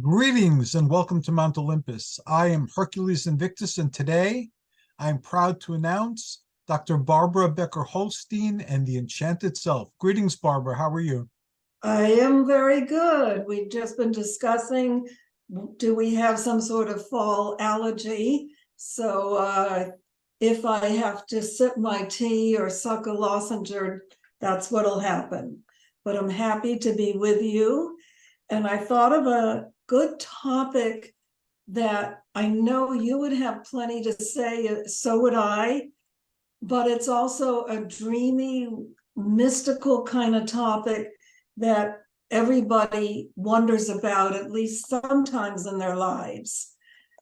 Greetings and welcome to Mount Olympus. I am Hercules Invictus, and today I'm proud to announce Dr. Barbara Becker Holstein and the Enchanted Self. Greetings, Barbara. How are you? I am very good. We've just been discussing, do we have some sort of fall allergy? So if I have to sip my tea or suck a lozenge, that's what'll happen. But I'm happy to be with you. And I thought of a good topic that I know you would have plenty to say, so would I, but it's also a dreamy, mystical kind of topic that everybody wonders about, at least sometimes in their lives.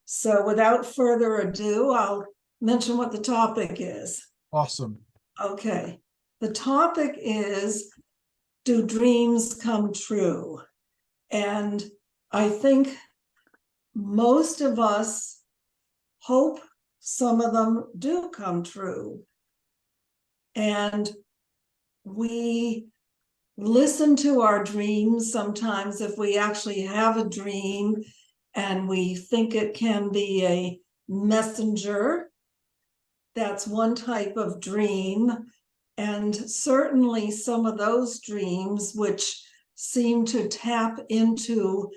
So without further ado, I'll mention what the topic is. Awesome. Okay. The topic is, do dreams come true? And I think most of us hope some of them do come true. And we listen to our dreams sometimes if we actually have a dream and we think it can be a messenger. That's one type of dream. And certainly some of those dreams, which seem to tap into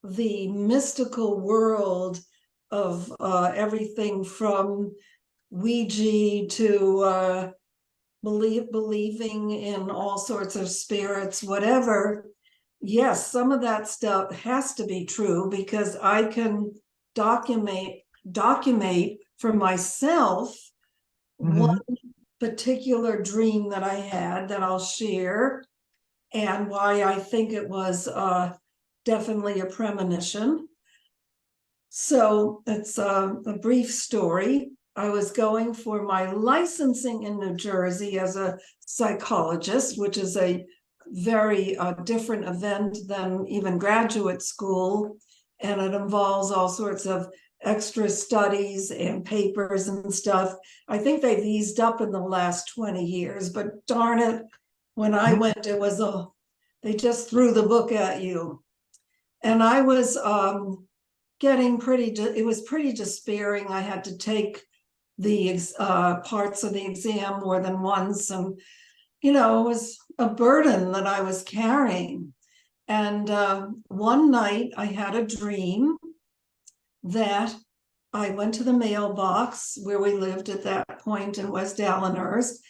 the mystical world of everything from Ouija to believing in all sorts of spirits, whatever. Yes, some of that stuff has to be true because I can document for myself one particular dream that I had that I'll share, and why I think it was definitely a premonition. So it's a brief story. I was going for my licensing in New Jersey as a psychologist, which is a very different event than even graduate school. And it involves all sorts of extra studies and papers and stuff. I think they've eased up in the last 20 years, but darn it, when I went, it was they just threw the book at you. And I was getting it was pretty despairing. I had to take the parts of the exam more than once, and it was a burden that I was carrying. And one night I had a dream that I went to the mailbox where we lived at that point in West Allenhurst,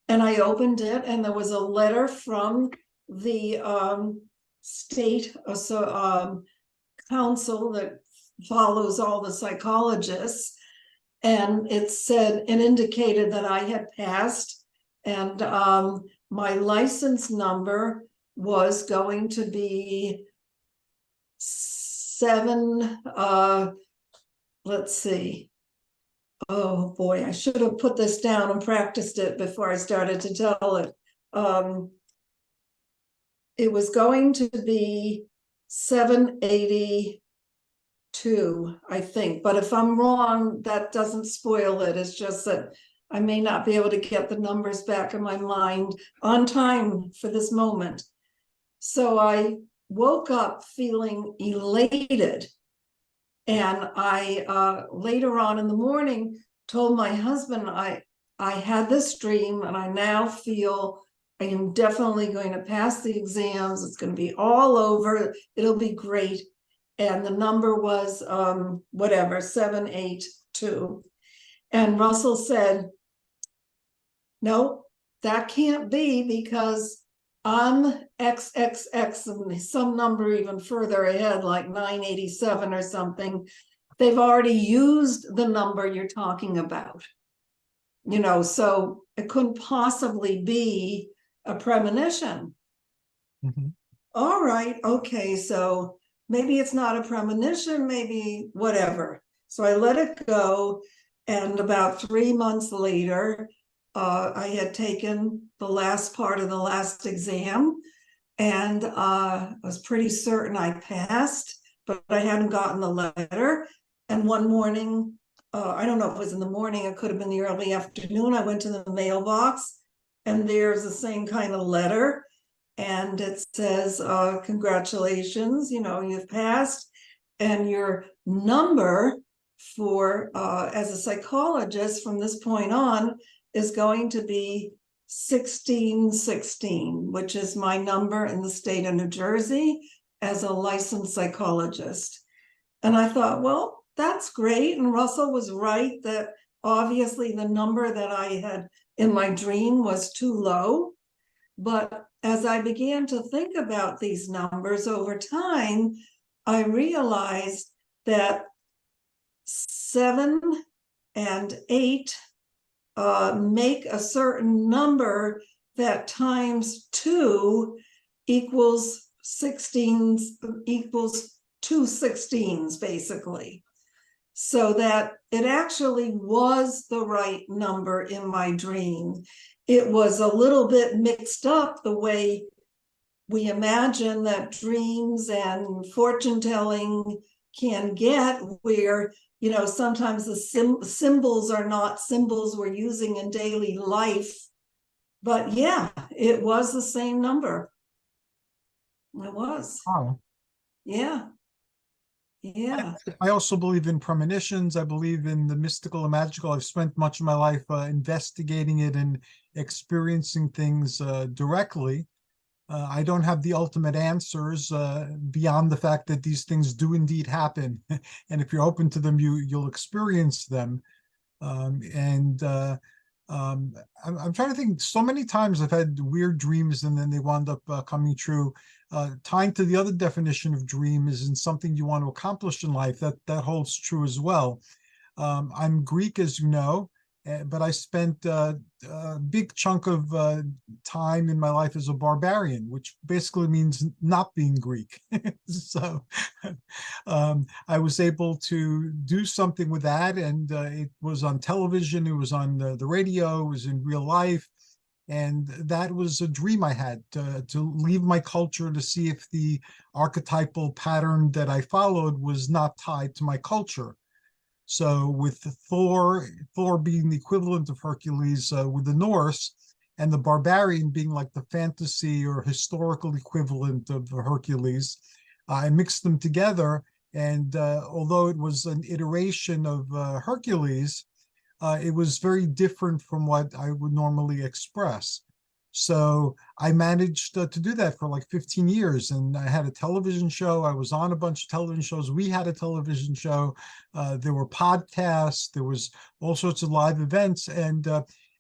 and I opened it, and there was a letter from the state council that follows all the psychologists. And it indicated that I had passed, and my license number was going to be 7, let's see. Oh boy, I should have put this down and practiced it before I started to tell it. It was going to be 782, I think. But if I'm wrong, that doesn't spoil it. It's just that I may not be able to get the numbers back in my mind on time for this moment. So I woke up feeling elated. And I later on in the morning told my husband I had this dream, and I now feel I am definitely going to pass the exams. It's going to be all over. It'll be great. And the number was whatever, 782. And Russell said, no, that can't be, because I'm XXX and some number even further ahead, like 987 or something. They've already used the number you're talking about. So it couldn't possibly be a premonition. All right, okay, so maybe it's not a premonition, maybe whatever. So I let it go, and about 3 months later, I had taken the last part of the last exam, and I was pretty certain I passed, but I hadn't gotten the letter. And one morning, I don't know if it was in the morning, it could have been the early afternoon, I went to the mailbox, and there's the same kind of letter. And it says, congratulations, you've passed. And your number for as a psychologist from this point on is going to be 1616, which is my number in the state of New Jersey as a licensed psychologist. And I thought, well, that's great. And Russell was right that obviously the number that I had in my dream was too low. But as I began to think about these numbers over time, I realized that 7 and 8 make a certain number that times 2 equals 16, equals 2 16s, basically. So that it actually was the right number in my dream. It was a little bit mixed up the way we imagine that dreams and fortune telling can get, where, you know, sometimes the symbols are not symbols we're using in daily life. But yeah, it was the same number. It was. Wow. Yeah. Yeah. I also believe in premonitions. I believe in the mystical and magical. I've spent much of my life investigating it and experiencing things directly. I don't have the ultimate answers beyond the fact that these things do indeed happen. And if you're open to them, you'll experience them. I'm trying to think, so many times I've had weird dreams and then they wound up coming true. Tying to the other definition of dream is in something you want to accomplish in life, that holds true as well. I'm Greek, as you know, but I spent a big chunk of time in my life as a barbarian, which basically means not being Greek. So I was able to do something with that, and it was on television, it was on the radio, it was in real life. And that was a dream I had, to leave my culture to see if the archetypal pattern that I followed was not tied to my culture. So with Thor being the equivalent of Hercules with the Norse, and the barbarian being like the fantasy or historical equivalent of Hercules, I mixed them together. And although it was an iteration of Hercules, it was very different from what I would normally express. So I managed to do that for like 15 years. And I had a television show. I was on a bunch of television shows. We had a television show. There were podcasts. There was all sorts of live events. And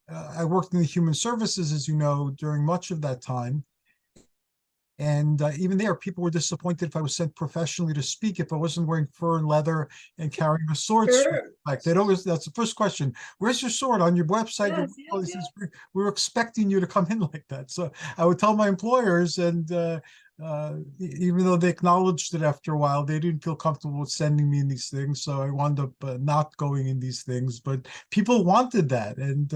I worked in the human services, as you know, during much of that time. And even there, people were disappointed if I was sent professionally to speak, if I wasn't wearing fur and leather and carrying a sword. Sure. Like they'd always, that's the first question. Where's your sword on your website? Yes, yes. We were expecting you to come in like that. So I would tell my employers, and even though they acknowledged it after a while, they didn't feel comfortable with sending me in these things. So I wound up not going in these things. But people wanted that. And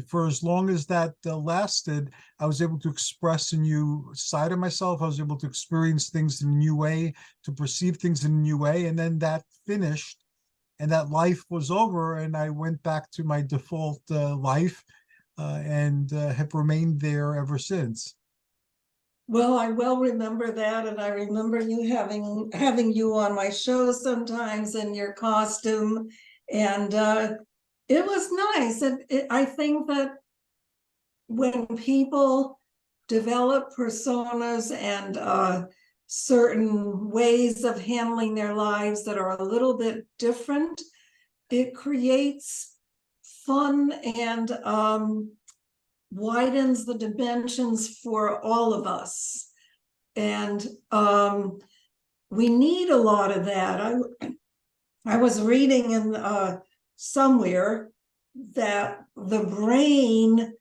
for as long as that lasted, I was able to express a new side of myself. I was able to experience things in a new way, to perceive things in a new way. And then that finished, and that life was over, and I went back to my default life, and have remained there ever since. Well, I well remember that, and I remember you having you on my show sometimes in your costume, and it was nice. And I think that when people develop personas and certain ways of handling their lives that are a little bit different, it creates fun and widens the dimensions for all of us. And we need a lot of that. I was reading in somewhere that the brain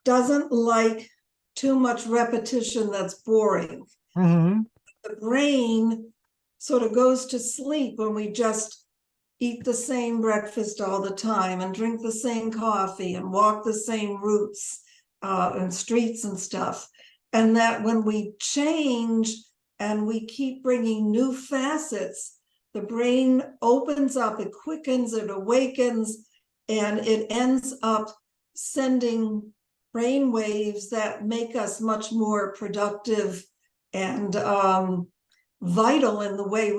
doesn't like too much repetition that's boring. Mm-hmm. The brain sort of goes to sleep when we just eat the same breakfast all the time and drink the same coffee and walk the same routes and streets and stuff. And that when we change and we keep bringing new facets, the brain opens up, it quickens, it awakens, and it ends up sending brain waves that make us much more productive and vital in the way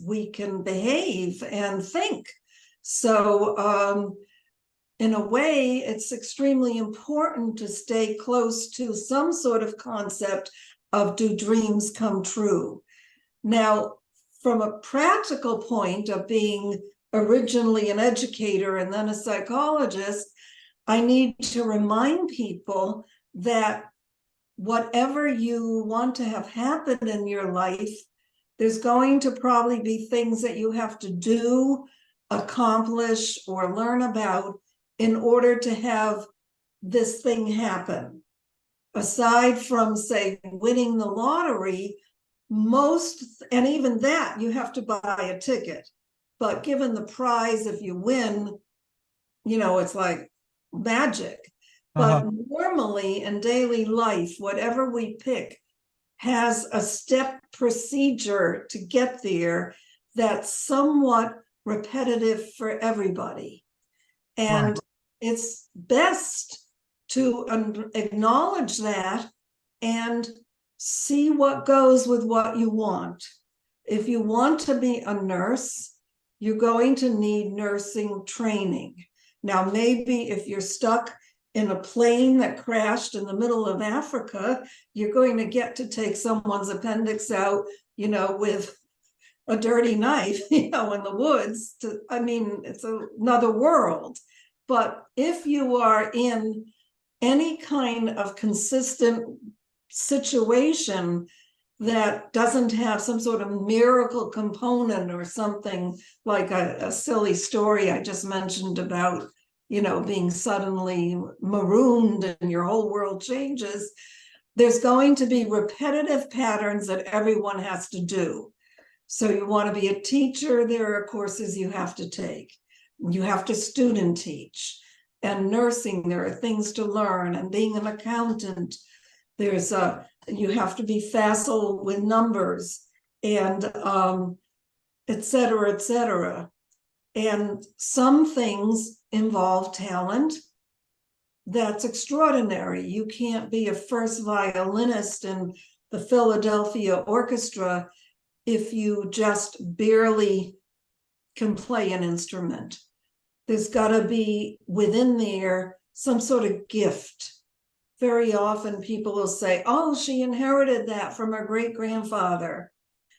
we can behave and think. So in a way, it's extremely important to stay close to some sort of concept of do dreams come true. Now, from a practical point of being originally an educator and then a psychologist, I need to remind people that whatever you want to have happen in your life, there's going to probably be things that you have to do, accomplish, or learn about in order to have this thing happen. Aside from, say, winning the lottery, and even that, you have to buy a ticket. But given the prize, if you win, it's like magic. But normally in daily life, whatever we pick has a step procedure to get there that's somewhat repetitive for everybody. And it's best to acknowledge that and see what goes with what you want. If you want to be a nurse, you're going to need nursing training. Now, maybe if you're stuck in a plane that crashed in the middle of Africa, you're going to get to take someone's appendix out, with a dirty knife, in the woods. It's another world. But if you are in any kind of consistent situation that doesn't have some sort of miracle component or something like a silly story I just mentioned about, being suddenly marooned and your whole world changes, there's going to be repetitive patterns that everyone has to do. So you want to be a teacher, there are courses you have to take. You have to student teach. And nursing, there are things to learn. And being an accountant, you have to be facile with numbers and et cetera, et cetera. And some things involve talent that's extraordinary. You can't be a first violinist in the Philadelphia Orchestra if you just barely can play an instrument. There's got to be within there some sort of gift. Very often people will say, oh, she inherited that from her great-grandfather.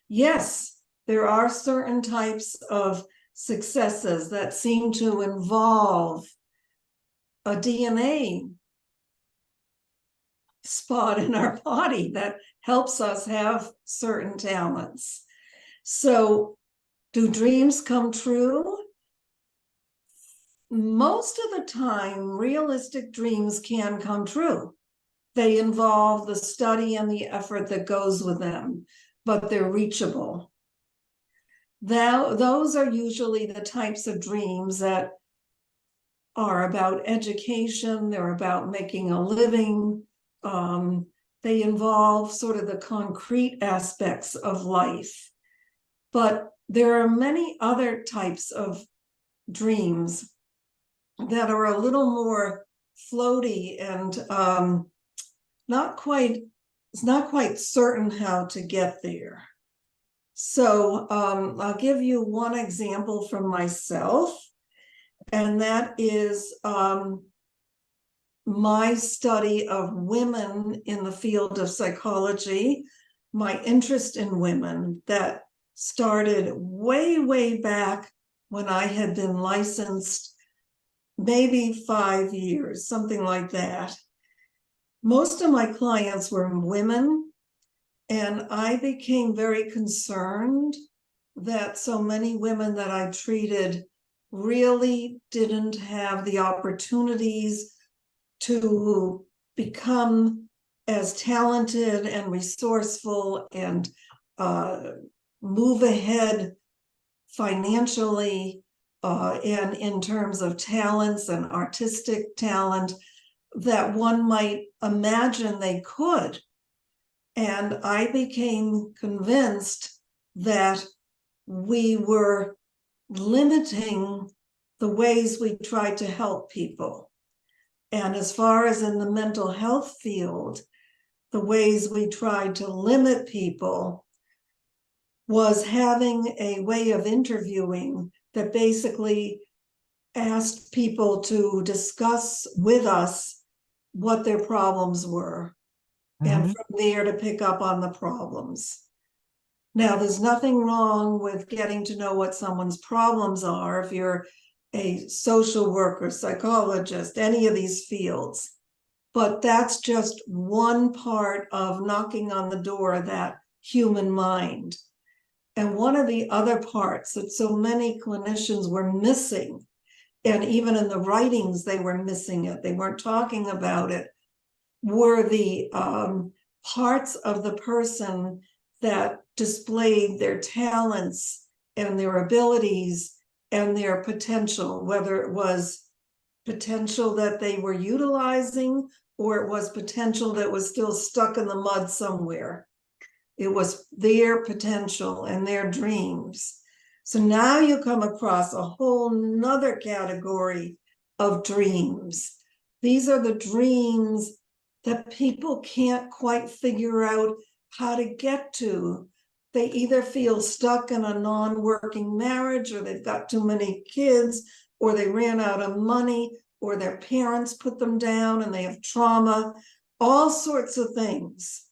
Yes, there are certain types of successes that seem to involve a DNA spot in our body that helps us have certain talents. So, do dreams come true? Most of the time, realistic dreams can come true. They involve the study and the effort that goes with them, but they're reachable. Those are usually the types of dreams that are about education, they're about making a living, they involve sort of the concrete aspects of life. But there are many other types of dreams that are a little more floaty and it's not quite certain how to get there. So I'll give you one example from myself, and that is my study of women in the field of psychology, my interest in women that started way, way back when I had been licensed, maybe 5 years, something like that. Most of my clients were women, and I became very concerned that so many women that I treated really didn't have the opportunities to become as talented and resourceful and move ahead financially and in terms of talents and artistic talent that one might imagine they could. And I became convinced that we were limiting the ways we tried to help people. And as far as in the mental health field, the ways we tried to limit people was having a way of interviewing that basically asked people to discuss with us what their problems were, and Mhm. from there to pick up on the problems. Now, there's nothing wrong with getting to know what someone's problems are if you're a social worker, psychologist, any of these fields. But that's just one part of knocking on the door of that human mind. And one of the other parts that so many clinicians were missing, and even in the writings, they were missing it, they weren't talking about it, were the parts of the person that displayed their talents and their abilities and their potential, whether it was potential that they were utilizing or it was potential that was still stuck in the mud somewhere. It was their potential and their dreams. So now you come across a whole nother category of dreams. These are the dreams that people can't quite figure out how to get to. They either feel stuck in a non-working marriage, or they've got too many kids, or they ran out of money, or their parents put them down and they have trauma, all sorts of things.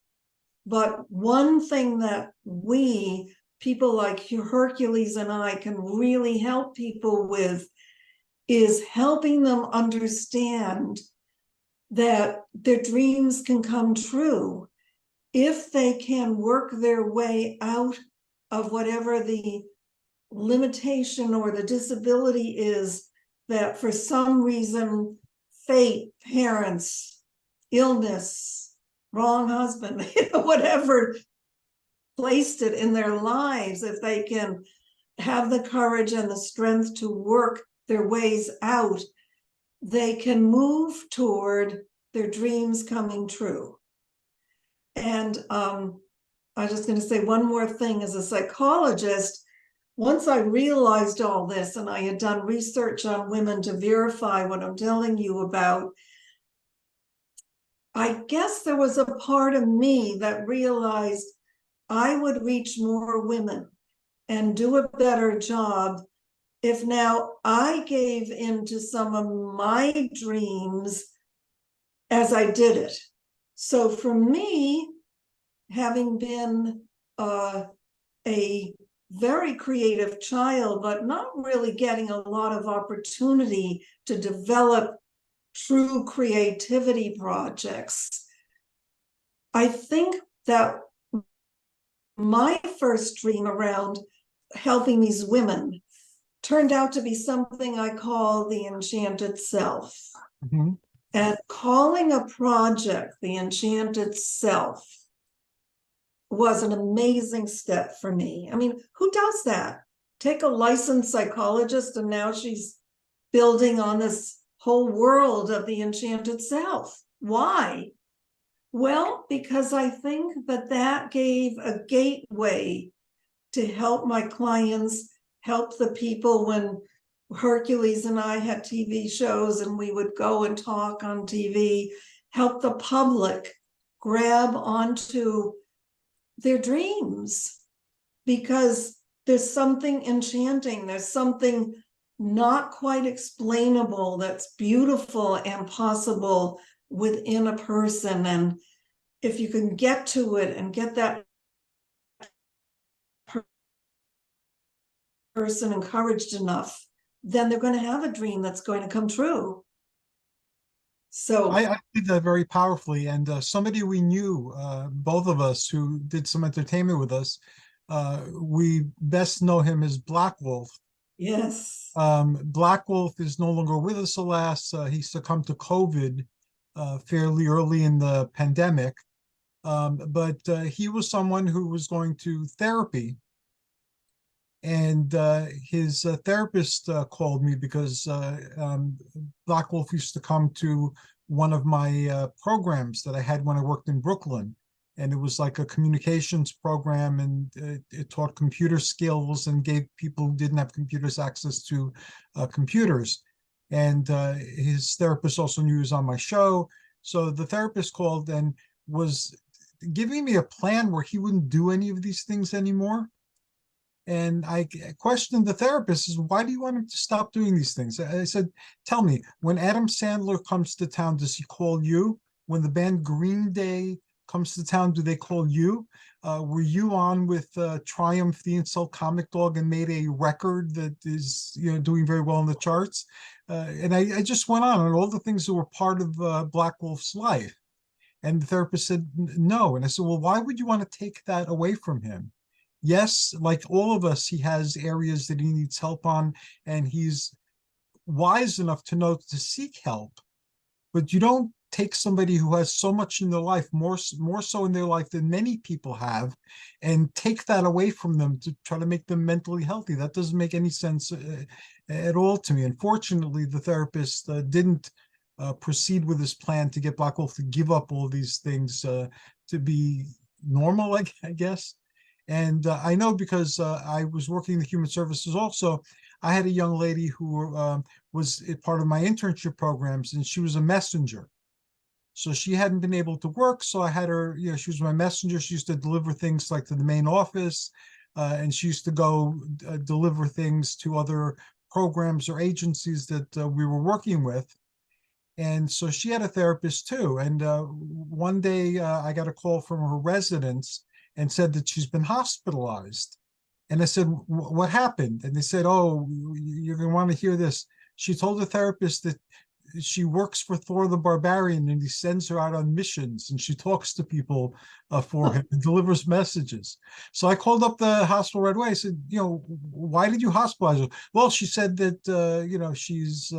But one thing that we, people like Hercules and I, can really help people with is helping them understand that their dreams can come true if they can work their way out of whatever the limitation or the disability is that for some reason, fate, parents, illness, wrong husband, whatever placed it in their lives. If they can have the courage and the strength to work their ways out, they can move toward their dreams coming true. And I'm just going to say one more thing. As a psychologist, once I realized all this and I had done research on women to verify what I'm telling you about, I guess there was a part of me that realized I would reach more women and do a better job if now I gave into some of my dreams as I did it. So for me, having been a very creative child, but not really getting a lot of opportunity to develop true creativity projects, I think that my first dream around helping these women turned out to be something I call the Enchanted Self. Mhm. And calling a project the Enchanted Self was an amazing step for me. I mean, who does that? Take a licensed psychologist and now she's building on this whole world of the Enchanted Self. Why? Well, because I think that that gave a gateway to help my clients, help the people. When Hercules and I had TV shows and we would go and talk on TV, help the public grab onto their dreams, because there's something enchanting, there's something not quite explainable that's beautiful and possible within a person. And if you can get to it and get that person encouraged enough, then they're going to have a dream that's going to come true. So I did that very powerfully, and somebody we knew, both of us who did some entertainment with us, we best know him as Black Wolf. yes, Black Wolf is no longer with us, alas. He succumbed to COVID fairly early in the pandemic, but he was someone who was going to therapy. And his therapist called me because Black Wolf used to come to one of my programs that I had when I worked in Brooklyn. And it was like a communications program, and it taught computer skills and gave people who didn't have computers access to computers. And his therapist also knew he was on my show. So the therapist called and was giving me a plan where he wouldn't do any of these things anymore. And I questioned the therapist, is why do you want him to stop doing these things? I said, tell me, when Adam Sandler comes to town, does he call you? When the band Green Day comes to town, do they call you? Were you on with Triumph, the Insult Comic Dog, and made a record that is, doing very well in the charts? And I just went on all the things that were part of Black Wolf's life. And the therapist said, no. And I said, well, why would you want to take that away from him? Yes, like all of us, he has areas that he needs help on, and he's wise enough to know to seek help. But you don't take somebody who has so much in their life, more so in their life than many people have, and take that away from them to try to make them mentally healthy. That doesn't make any sense at all to me. Unfortunately, the therapist didn't proceed with his plan to get Black Wolf to give up all these things to be normal, I guess. And I know because I was working in the human services also. I had a young lady who was a part of my internship programs, and she was a messenger. So she hadn't been able to work. So I had her, she was my messenger. She used to deliver things like to the main office, and she used to go deliver things to other programs or agencies that we were working with. And so she had a therapist too. And one day I got a call from her residence and said that she's been hospitalized. And I said, what happened? And they said, oh, you're going to want to hear this. She told the therapist that she works for Thor the Barbarian, and he sends her out on missions, and she talks to people for him and delivers messages. So I called up the hospital right away. I said, why did you hospitalize her? Well, she said that, she's,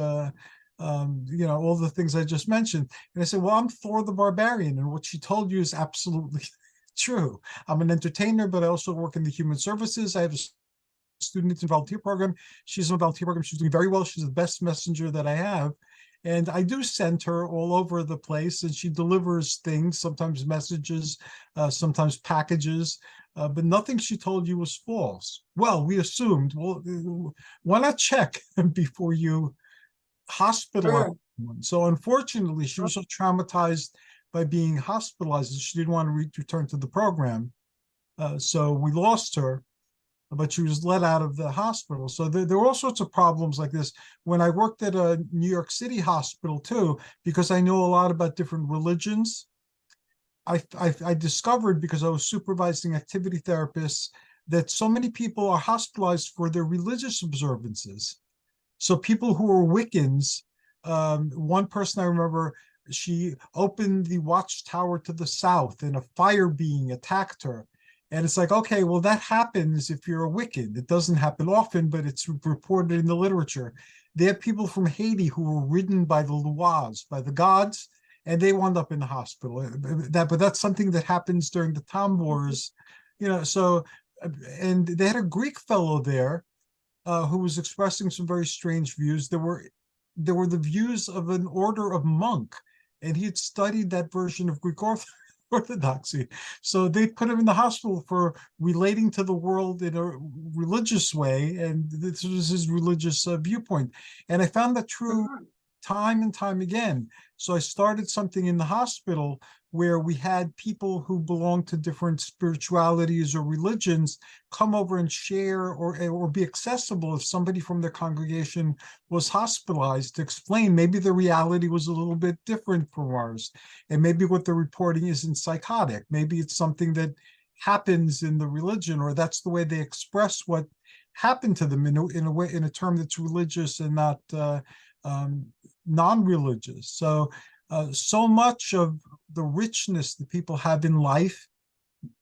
all the things I just mentioned. And I said, well, I'm Thor the Barbarian, and what she told you is absolutely true. I'm an entertainer, but I also work in the human services. I have a student in volunteer program. She's in a volunteer program. She's doing very well. She's the best messenger that I have. And I do send her all over the place, and she delivers things, sometimes messages, sometimes packages, but nothing she told you was false. Well, we assumed, well, why not check before you hospitalize someone? So unfortunately, she was so traumatized by being hospitalized that she didn't want to return to the program. So we lost her, but she was let out of the hospital. So there were all sorts of problems like this. When I worked at a New York City hospital too, because I know a lot about different religions, I discovered, because I was supervising activity therapists, that so many people are hospitalized for their religious observances. So people who are Wiccans, one person I remember, she opened the watchtower to the south and a fire being attacked her. And it's like, okay, well, that happens if you're a Wiccan. It doesn't happen often, but it's reported in the literature. They have people from Haiti who were ridden by the Loas, by the gods, and they wound up in the hospital. But that's something that happens during the Tambors, so, and they had a Greek fellow there who was expressing some very strange views. There were the views of an order of monk, and he had studied that version of Greek Orthodoxy. So they put him in the hospital for relating to the world in a religious way, and this was his religious viewpoint. And I found that true time and time again. So I started something in the hospital where we had people who belonged to different spiritualities or religions come over and share or be accessible if somebody from their congregation was hospitalized, to explain maybe the reality was a little bit different from ours. And maybe what they're reporting isn't psychotic. Maybe it's something that happens in the religion, or that's the way they express what happened to them in a way, in a term that's religious and not non-religious. So much of the richness that people have in life,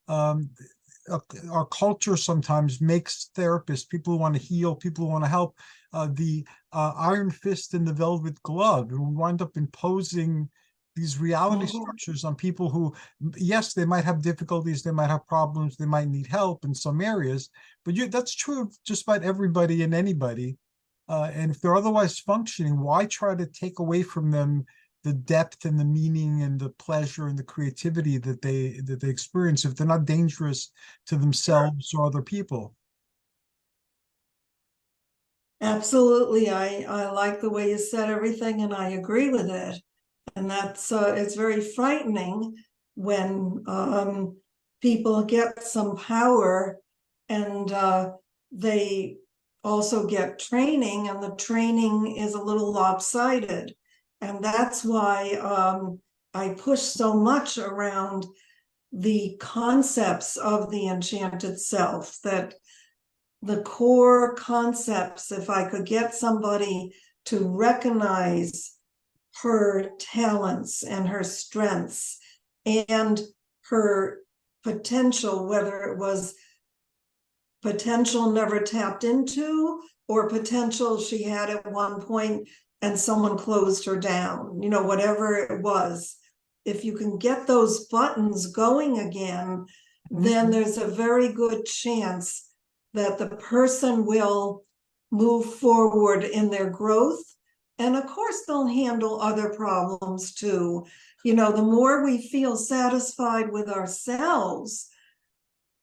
our culture sometimes makes therapists, people who want to heal, people who want to help, the iron fist and the velvet glove, and we wind up imposing these reality structures on people who, yes, they might have difficulties, they might have problems, they might need help in some areas, but that's true of just about everybody and anybody. And if they're otherwise functioning, why try to take away from them the depth and the meaning and the pleasure and the creativity that they experience if they're not dangerous to themselves or other people? Absolutely. I like the way you said everything, and I agree with it. And that's it's very frightening when people get some power and they also get training, and the training is a little lopsided. And that's why I push so much around the concepts of the enchanted self, that the core concepts, if I could get somebody to recognize her talents and her strengths and her potential, whether it was potential never tapped into or potential she had at one point and someone closed her down, whatever it was. If you can get those buttons going again, then there's a very good chance that the person will move forward in their growth. And of course, they'll handle other problems too. The more we feel satisfied with ourselves,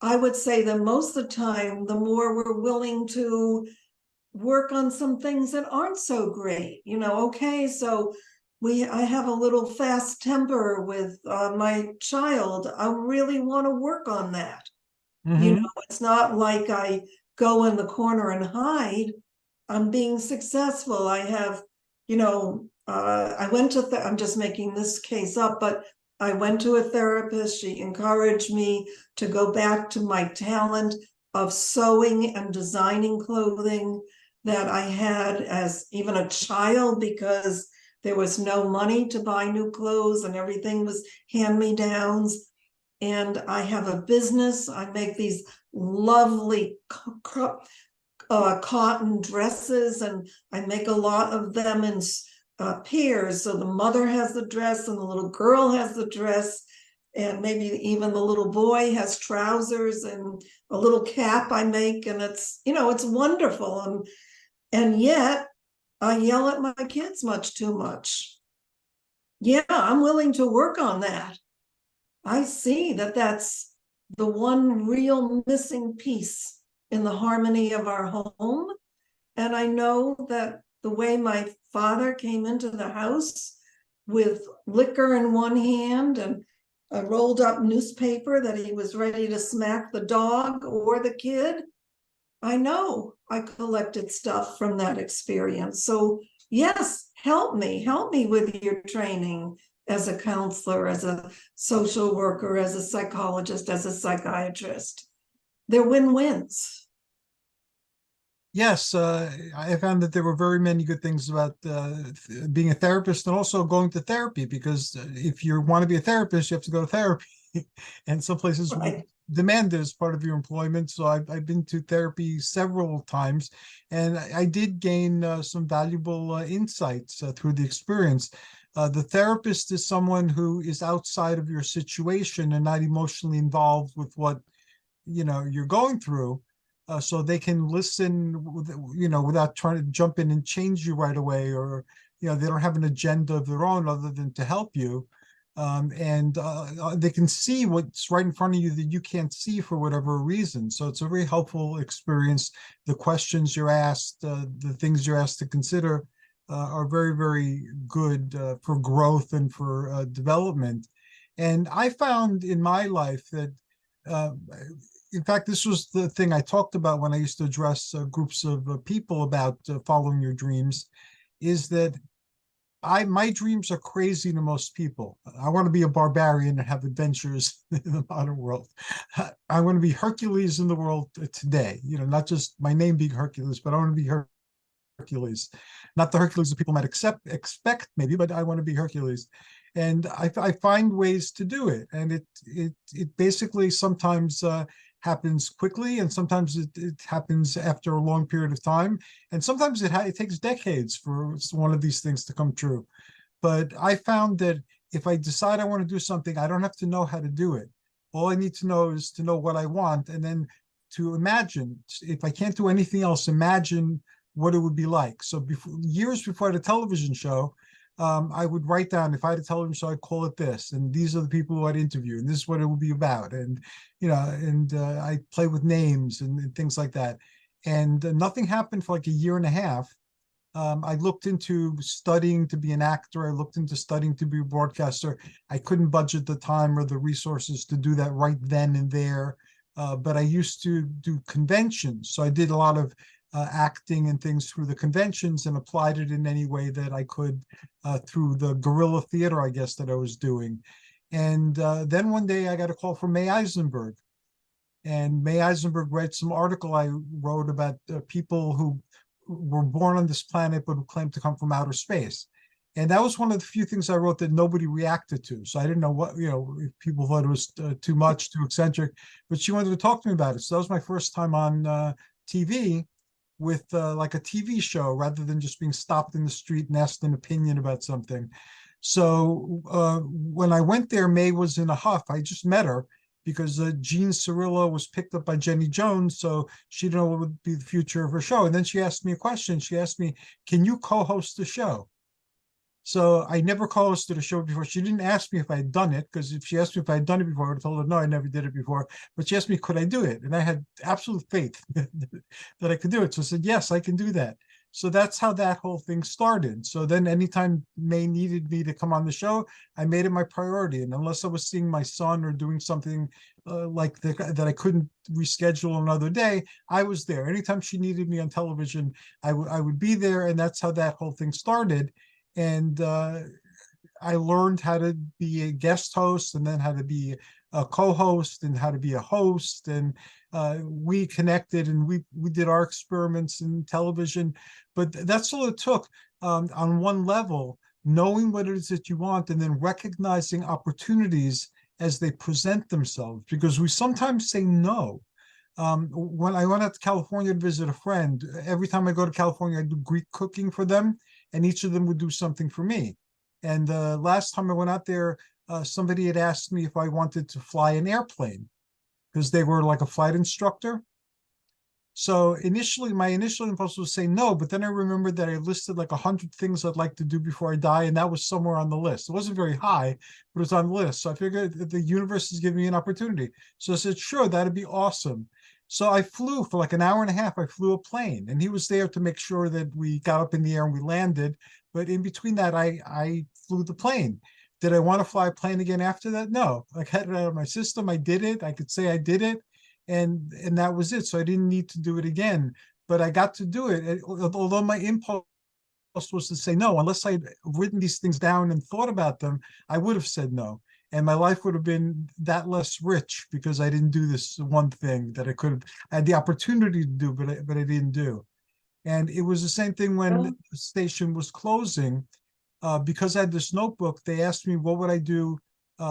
I would say that most of the time, the more we're willing to work on some things that aren't so great. Okay, so I have a little fast temper with my child. I really want to work on that. It's not like I go in the corner and hide. I'm being successful. I have, I went to, I'm just making this case up, but I went to a therapist. She encouraged me to go back to my talent of sewing and designing clothing that I had as even a child, because there was no money to buy new clothes and everything was hand-me-downs. And I have a business. I make these lovely cotton dresses, and I make a lot of them in pairs. So the mother has the dress and the little girl has the dress, and maybe even the little boy has trousers and a little cap I make. And it's, it's wonderful. And yet I yell at my kids much too much. Yeah, I'm willing to work on that. I see that that's the one real missing piece in the harmony of our home. And I know that the way my father came into the house with liquor in one hand and a rolled up newspaper that he was ready to smack the dog or the kid, I know I collected stuff from that experience. So yes, help me with your training as a counselor, as a social worker, as a psychologist, as a psychiatrist. They're win-wins. Yes, I found that there were very many good things about being a therapist and also going to therapy, because if you want to be a therapist, you have to go to therapy. And some places Right. demand it as part of your employment. So I've been to therapy several times, and I did gain some valuable insights through the experience. The therapist is someone who is outside of your situation and not emotionally involved with what you're going through. So they can listen, without trying to jump in and change you right away, or they don't have an agenda of their own other than to help you. And they can see what's right in front of you that you can't see for whatever reason. So it's a very helpful experience. The questions you're asked, the things you're asked to consider are very, very good for growth and for development. And I found in my life that, in fact, this was the thing I talked about when I used to address groups of people about following your dreams, is that my dreams are crazy to most people. I want to be a barbarian and have adventures in the modern world. I want to be Hercules in the world today. Not just my name being Hercules, but I want to be Hercules. Not the Hercules that people might expect maybe, but I want to be Hercules. And I find ways to do it. And it basically sometimes happens quickly, and sometimes it happens after a long period of time, and sometimes it takes decades for one of these things to come true. But I found that if I decide I want to do something, I don't have to know how to do it. All I need to know is to know what I want, and then to imagine. If I can't do anything else, imagine what it would be like. So years before I had a television show, I would write down, if I had a television show, I'd call it this, and these are the people who I'd interview, and this is what it would be about. And I play with names and things like that. And nothing happened for like a year and a half. I looked into studying to be an actor. I looked into studying to be a broadcaster. I couldn't budget the time or the resources to do that right then and there but I used to do conventions. So I did a lot of acting and things through the conventions and applied it in any way that I could through the guerrilla theater, I guess, that I was doing. And then one day I got a call from May Eisenberg. And May Eisenberg read some article I wrote about people who were born on this planet but who claimed to come from outer space. And that was one of the few things I wrote that nobody reacted to. So I didn't know what, if people thought it was too much, too eccentric, but she wanted to talk to me about it. So that was my first time on TV with like a TV show rather than just being stopped in the street and asked an opinion about something. So when I went there, May was in a huff. I just met her because Jean Cirillo was picked up by Jenny Jones, so she didn't know what would be the future of her show. And then she asked me a question. She asked me, can you co-host the show? So I never co-hosted a show before. She didn't ask me if I had done it, because if she asked me if I had done it before, I would have told her, no, I never did it before. But she asked me, could I do it? And I had absolute faith that I could do it. So I said, yes, I can do that. So that's how that whole thing started. So then anytime May needed me to come on the show, I made it my priority. And unless I was seeing my son or doing something that I couldn't reschedule another day, I was there. Anytime she needed me on television, I would be there. And that's how that whole thing started. And I learned how to be a guest host and then how to be a co-host and how to be a host. And we connected and we did our experiments in television. But that's all it took on one level, knowing what it is that you want and then recognizing opportunities as they present themselves, because we sometimes say no. When I went out to California to visit a friend, every time I go to California, I do Greek cooking for them, and each of them would do something for me. And the last time I went out there, somebody had asked me if I wanted to fly an airplane because they were like a flight instructor. So initially, my initial impulse was to say no, but then I remembered that I listed like 100 things I'd like to do before I die, and that was somewhere on the list. It wasn't very high, but it was on the list. So I figured that the universe is giving me an opportunity. So I said, sure, that'd be awesome. So I flew for like an hour and a half. I flew a plane, and he was there to make sure that we got up in the air and we landed. But in between that, I flew the plane. Did I want to fly a plane again after that? No. I had it out of my system. I did it. I could say I did it. And that was it. So I didn't need to do it again, but I got to do it. Although my impulse was to say no, unless I'd written these things down and thought about them, I would have said no. And my life would have been that less rich because I didn't do this one thing that I had the opportunity to do, but I didn't do. And it was the same thing when the station was closing. Because I had this notebook, they asked me what would I do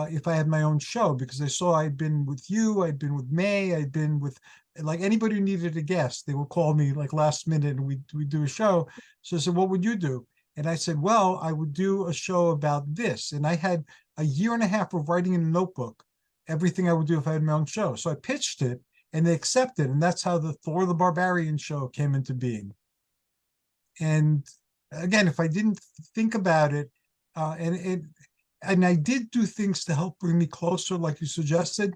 if I had my own show, because they saw I'd been with you, I'd been with May, I'd been with like anybody who needed a guest, they would call me like last minute and we'd do a show. So I said, what would you do? And I said, well, I would do a show about this. And I had a year and a half of writing in a notebook, everything I would do if I had my own show. So I pitched it and they accepted. And that's how the Thor the Barbarian show came into being. And again, if I didn't think about it, and I did do things to help bring me closer, like you suggested,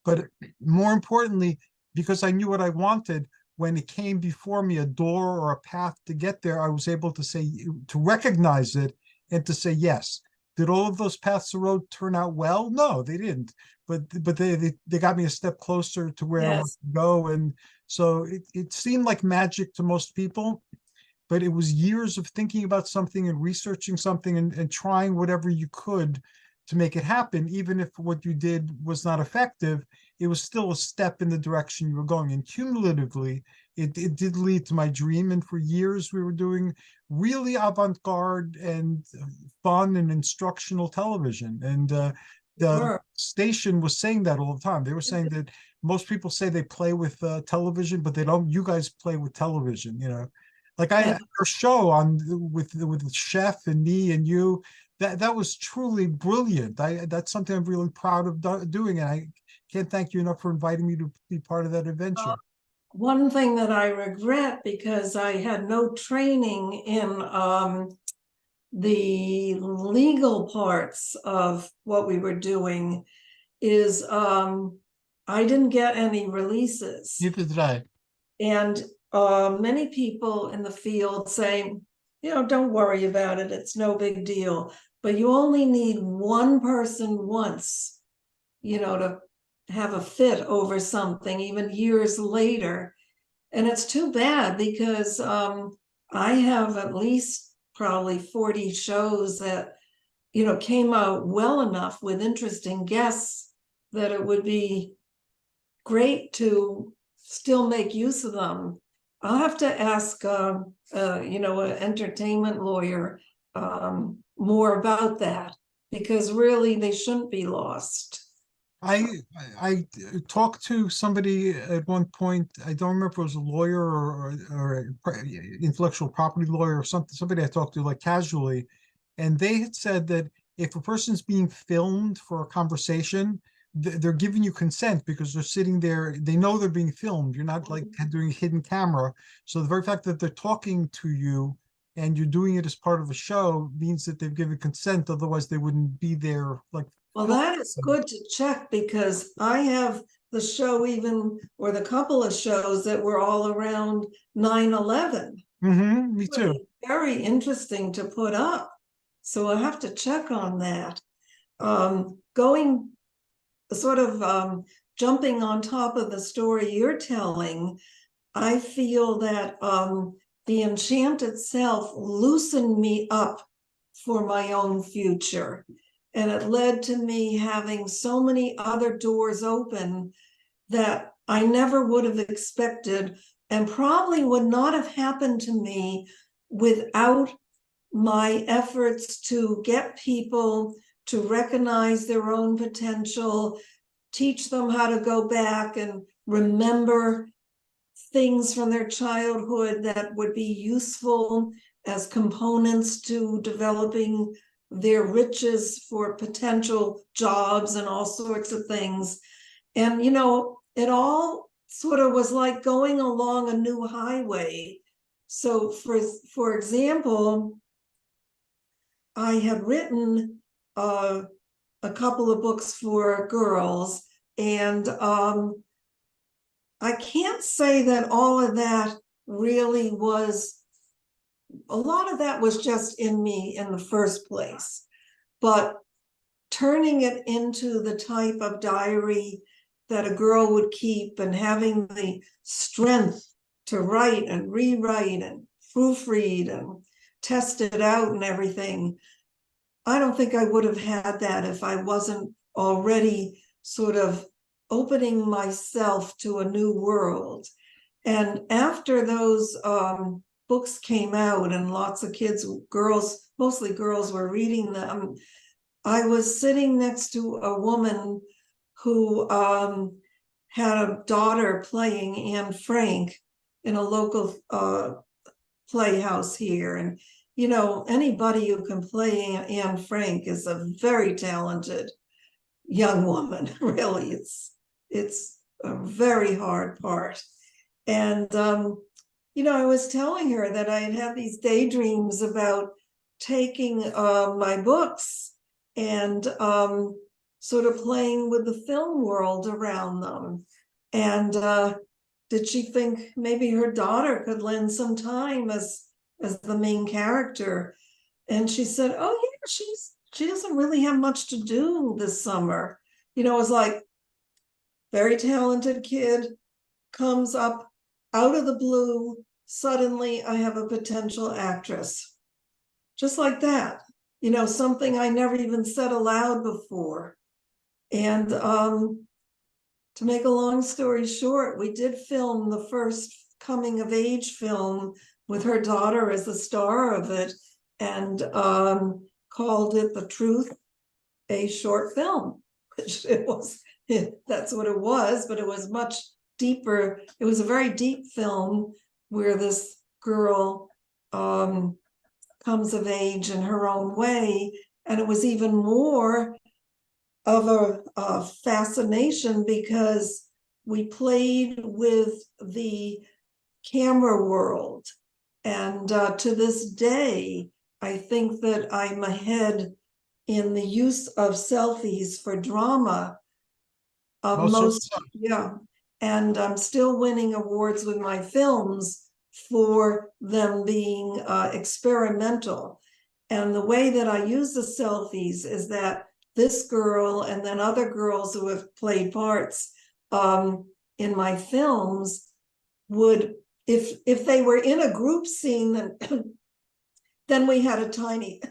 but more importantly, because I knew what I wanted, when it came before me, a door or a path to get there, I was able to say, to recognize it and to say yes. Did all of those paths of road turn out well? No, they didn't. But they got me a step closer to where I want to go. And so it seemed like magic to most people, but it was years of thinking about something and researching something and trying whatever you could to make it happen. Even if what you did was not effective, it was still a step in the direction you were going. And cumulatively, it did lead to my dream. And for years, we were doing really avant-garde and fun and instructional television. And the station was saying that all the time. They were saying that most people say they play with television, but they don't. You guys play with television, you know. Like I had a show on with the chef and me and you, that was truly brilliant. That's something I'm really proud of doing, and I can't thank you enough for inviting me to be part of that adventure. One thing that I regret, because I had no training in the legal parts of what we were doing, is I didn't get any releases. Neither did I. And many people in the field say, don't worry about it. It's no big deal. But you only need one person once, to have a fit over something even years later. And it's too bad because I have at least probably 40 shows that, came out well enough with interesting guests that it would be great to still make use of them. I'll have to ask, an entertainment lawyer more about that, because really they shouldn't be lost. I talked to somebody at one point. I don't remember if it was a lawyer or intellectual property lawyer or something. Somebody I talked to like casually, and they had said that if a person's being filmed for a conversation, they're giving you consent because they're sitting there. They know they're being filmed. You're not like doing a hidden camera. So the very fact that they're talking to you and you're doing it as part of a show means that they've given consent. Otherwise, they wouldn't be there like. Well, that is good to check, because I have the show or the couple of shows that were all around 9/11. Me too. Very interesting to put up. So I'll have to check on that. Going sort of jumping on top of the story you're telling, I feel that the Enchanted Self loosened me up for my own future. And it led to me having so many other doors open that I never would have expected, and probably would not have happened to me without my efforts to get people to recognize their own potential, teach them how to go back and remember things from their childhood that would be useful as components to developing their riches for potential jobs and all sorts of things. And, it all sort of was like going along a new highway. So for example, I had written a couple of books for girls, and I can't say that all of that really was, a lot of that was just in me in the first place, but turning it into the type of diary that a girl would keep, and having the strength to write and rewrite and proofread and test it out and everything, I don't think I would have had that if I wasn't already sort of opening myself to a new world. And after those books came out and lots of girls, mostly girls, were reading them, I was sitting next to a woman who had a daughter playing Anne Frank in a local playhouse here. And, anybody who can play Anne Frank is a very talented young woman, really. It's a very hard part. And, I was telling her that I had these daydreams about taking my books and sort of playing with the film world around them. And did she think maybe her daughter could lend some time as the main character? And she said, oh yeah, she doesn't really have much to do this summer. It was like, very talented kid comes up out of the blue, suddenly I have a potential actress. Just like that, something I never even said aloud before. And to make a long story short, we did film the first coming of age film with her daughter as the star of it, and called it The Truth, a short film, which that's what it was, but it was much deeper. It was a very deep film where this girl comes of age in her own way, and it was even more of a fascination because we played with the camera world. And to this day, I think that I'm ahead in the use of selfies for drama. Yeah. And I'm still winning awards with my films for them being experimental. And the way that I use the selfies is that this girl and then other girls who have played parts in my films would, if they were in a group scene, then we had a tiny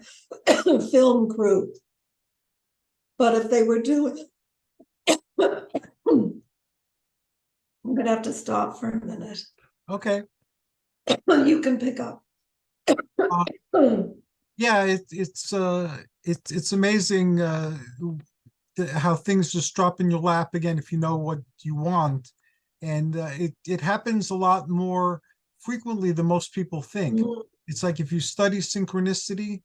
film crew. But if they were doing, I'm gonna have to stop for a minute. Okay. You can pick up. Yeah, it's amazing how things just drop in your lap again if you know what you want, and it happens a lot more frequently than most people think. It's like if you study synchronicities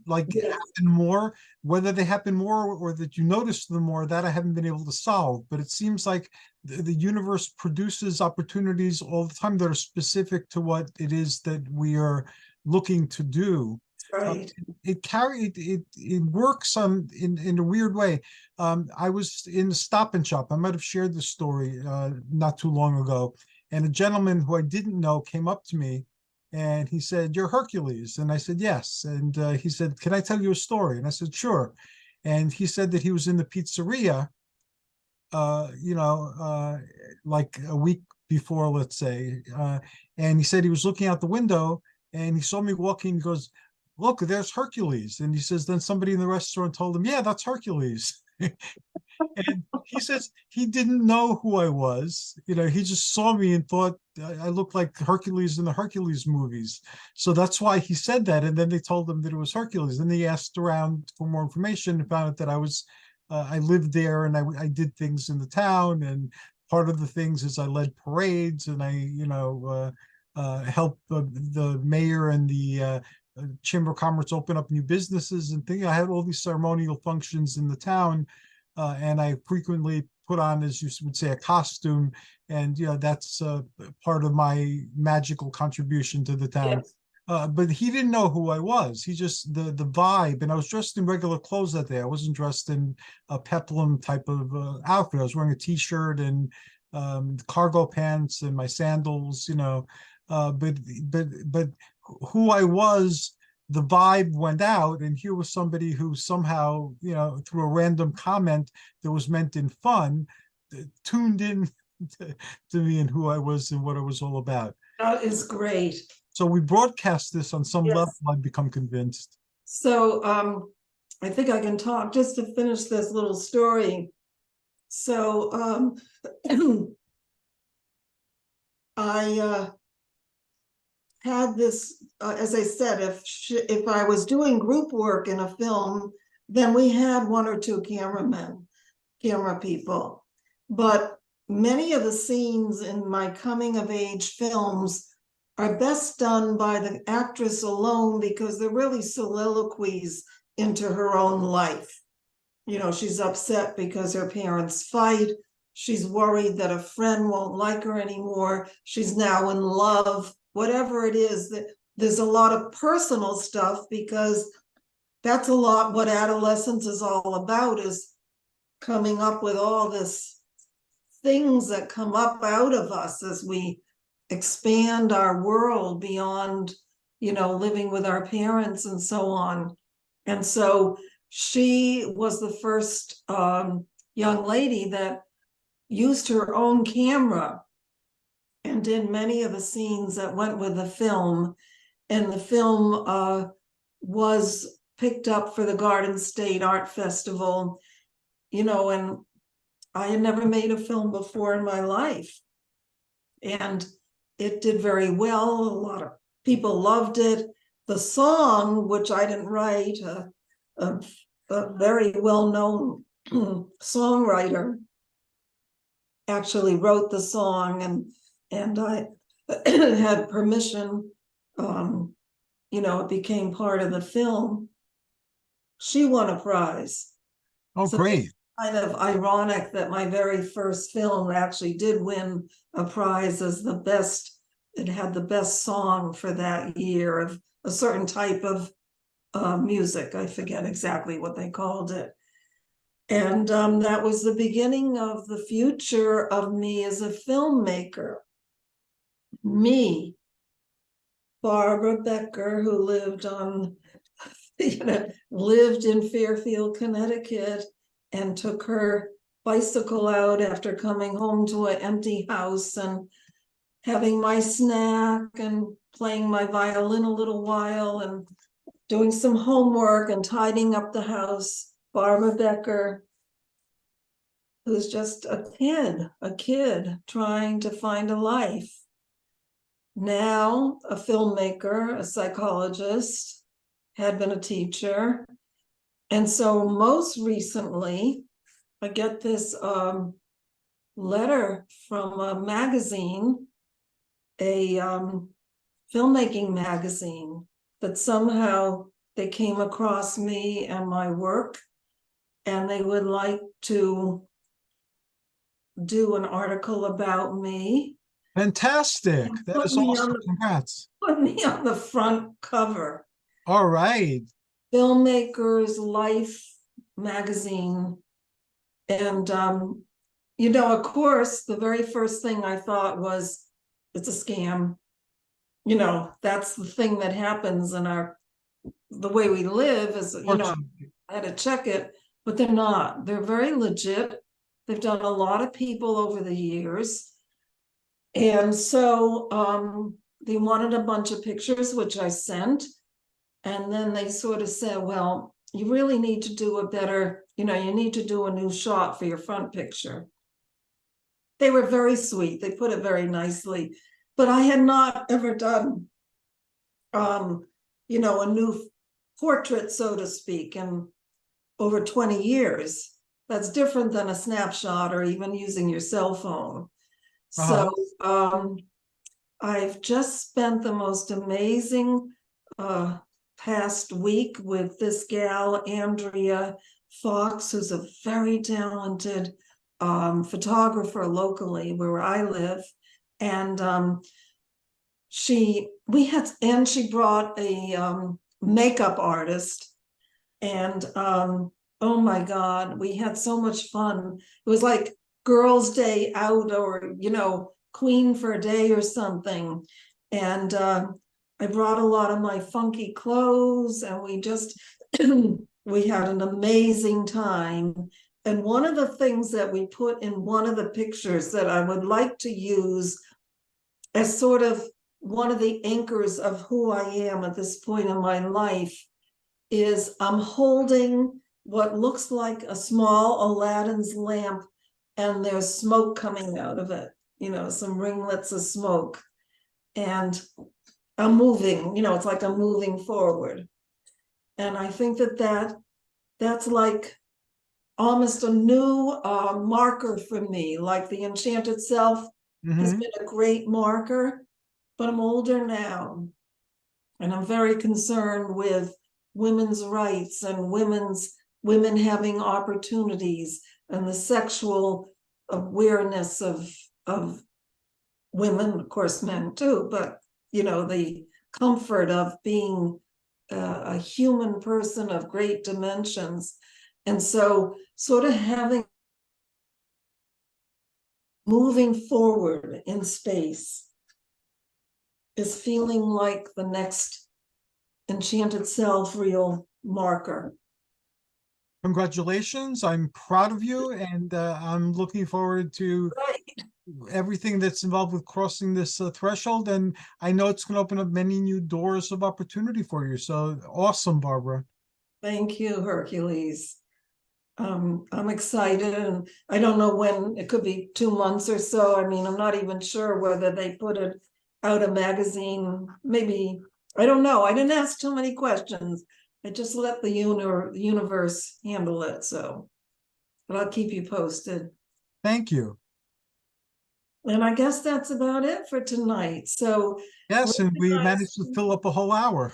like Yes. happen more, whether they happen more or that you notice them more, that I haven't been able to solve. But it seems like the universe produces opportunities all the time that are specific to what it is that we are looking to do. Right. It works in a weird way. I was in the Stop and Shop. I might have shared this story not too long ago, and a gentleman who I didn't know came up to me, and he said, "You're Hercules," and I said, "Yes." And he said, "Can I tell you a story?" And I said, "Sure." And he said that he was in the pizzeria, like a week before, let's say, and he said he was looking out the window and he saw me walking. He goes, "Look, there's Hercules." And he says, then somebody in the restaurant told him, "Yeah, that's Hercules." And he says he didn't know who I was. He just saw me and thought I looked like Hercules in the Hercules movies. So that's why he said that. And then they told him that it was Hercules. And they asked around for more information and found out that I lived there and I did things in the town. And part of the things is I led parades and I helped the mayor and the Chamber of Commerce open up new businesses and things. I had all these ceremonial functions in the town. And I frequently put on, as you would say, a costume, and that's part of my magical contribution to the town. Yes. But he didn't know who I was. He just the vibe, and I was dressed in regular clothes that day. I wasn't dressed in a peplum type of outfit. I was wearing a t-shirt and cargo pants and my sandals. But who I was, the vibe went out, and here was somebody who somehow, through a random comment that was meant in fun, tuned in to me and who I was and what it was all about. That is great. So we broadcast this on some level. Yes. I've become convinced. So I think I can talk just to finish this little story. So I had this, as I said, if I was doing group work in a film, then we had one or two camera people. But many of the scenes in my coming of age films are best done by the actress alone because they're really soliloquies into her own life. She's upset because her parents fight. She's worried that a friend won't like her anymore. She's now in love. Whatever it is, that there's a lot of personal stuff because that's a lot what adolescence is all about, is coming up with all this things that come up out of us as we expand our world beyond, living with our parents and so on. And so she was the first young lady that used her own camera and did many of the scenes that went with the film. And the film was picked up for the Garden State Art Festival, and I had never made a film before in my life. And it did very well. A lot of people loved it. The song, which I didn't write, a very well-known songwriter actually wrote the song, and I had permission. It became part of the film. She won a prize. Oh, So great. kind of ironic that my very first film actually did win a prize as the best. It had the best song for that year of a certain type of music. I forget exactly what they called it. And that was the beginning of the future of me as a filmmaker. Me, Barbara Becker, who lived on lived in Fairfield, Connecticut, and took her bicycle out after coming home to an empty house and having my snack and playing my violin a little while and doing some homework and tidying up the house. Barbara Becker, who's just a kid trying to find a life. Now a filmmaker, a psychologist, had been a teacher. And so most recently, I get this letter from a magazine, a filmmaking magazine, that somehow they came across me and my work, and they would like to do an article about me. Fantastic. That Put is me awesome. on the, Congrats. put me on the front cover. All right. Filmmakers Life magazine. And of course, the very first thing I thought was, it's a scam. That's the thing that happens in the way we live is, I had to check it, but they're not. They're very legit. They've done a lot of people over the years. And so they wanted a bunch of pictures, which I sent. And then they sort of said, well, you really need to do a better, you need to do a new shot for your front picture. They were very sweet. They put it very nicely. But I had not ever done, a new portrait, so to speak, in over 20 years. That's different than a snapshot or even using your cell phone. Uh-huh. So I've just spent the most amazing past week with this gal, Andrea Fox, who's a very talented photographer locally where I live. And she brought a makeup artist, and oh my God, we had so much fun. It was like girls' day out, or Queen for a day or something. And I brought a lot of my funky clothes, and we just we had an amazing time. And one of the things that we put in one of the pictures that I would like to use as sort of one of the anchors of who I am at this point in my life is I'm holding what looks like a small Aladdin's lamp, and there's smoke coming out of it, some ringlets of smoke. And I'm moving, it's like I'm moving forward. And I think that's like almost a new marker for me. Like the Enchanted Self has been a great marker, but I'm older now. And I'm very concerned with women's rights and women having opportunities, and the sexual awareness of women, of course, men too, but the comfort of being a human person of great dimensions. And so sort of moving forward in space is feeling like the next Enchanted Self real marker. Congratulations. I'm proud of you, and I'm looking forward to everything that's involved with crossing this threshold. And I know it's going to open up many new doors of opportunity for you. So awesome, Barbara. Thank you, Hercules. I'm excited, and I don't know when. It could be 2 months or so. I mean, I'm not even sure whether they put it out a magazine. Maybe, I don't know. I didn't ask too many questions. I just let the universe handle it. So, but I'll keep you posted. Thank you. And I guess that's about it for tonight. So Yes, and we managed to fill up a whole hour.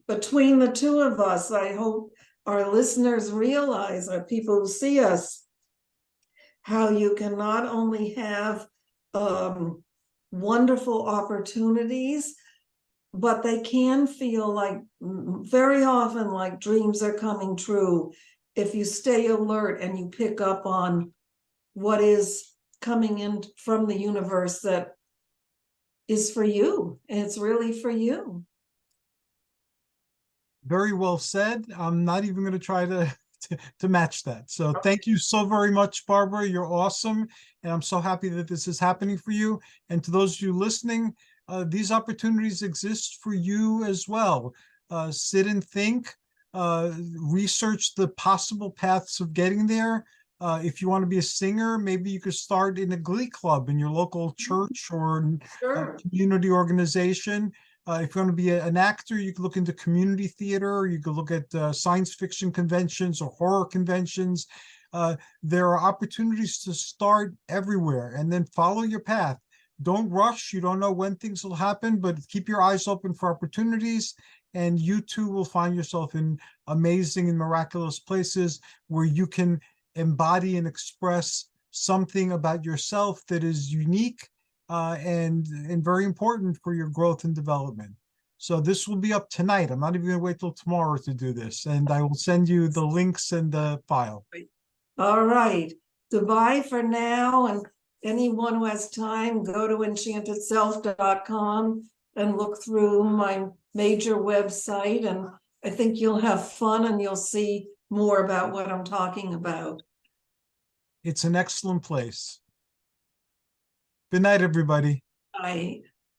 between the two of us, I hope our listeners realize, our people who see us, how you can not only have wonderful opportunities, but they can feel like very often like dreams are coming true if you stay alert and you pick up on what is coming in from the universe that is for you. And it's really for you. Very well said. I'm not even going to try to match that. So thank you so very much, Barbara. You're awesome. And I'm so happy that this is happening for you. And to those of you listening, these opportunities exist for you as well. Sit and think, research the possible paths of getting there. If you want to be a singer, maybe you could start in a glee club in your local church or Sure. community organization. If you want to be an actor, you can look into community theater. You could look at science fiction conventions or horror conventions. There are opportunities to start everywhere, and then follow your path. Don't rush. You don't know when things will happen, but keep your eyes open for opportunities, and you too will find yourself in amazing and miraculous places where you can embody and express something about yourself that is unique and very important for your growth and development. So this will be up tonight. I'm not even going to wait till tomorrow to do this, and I will send you the links and the file. All right. Goodbye for now. And anyone who has time, go to enchantedself.com and look through my major website. And I think you'll have fun and you'll see more about what I'm talking about. It's an excellent place. Good night, everybody. Bye.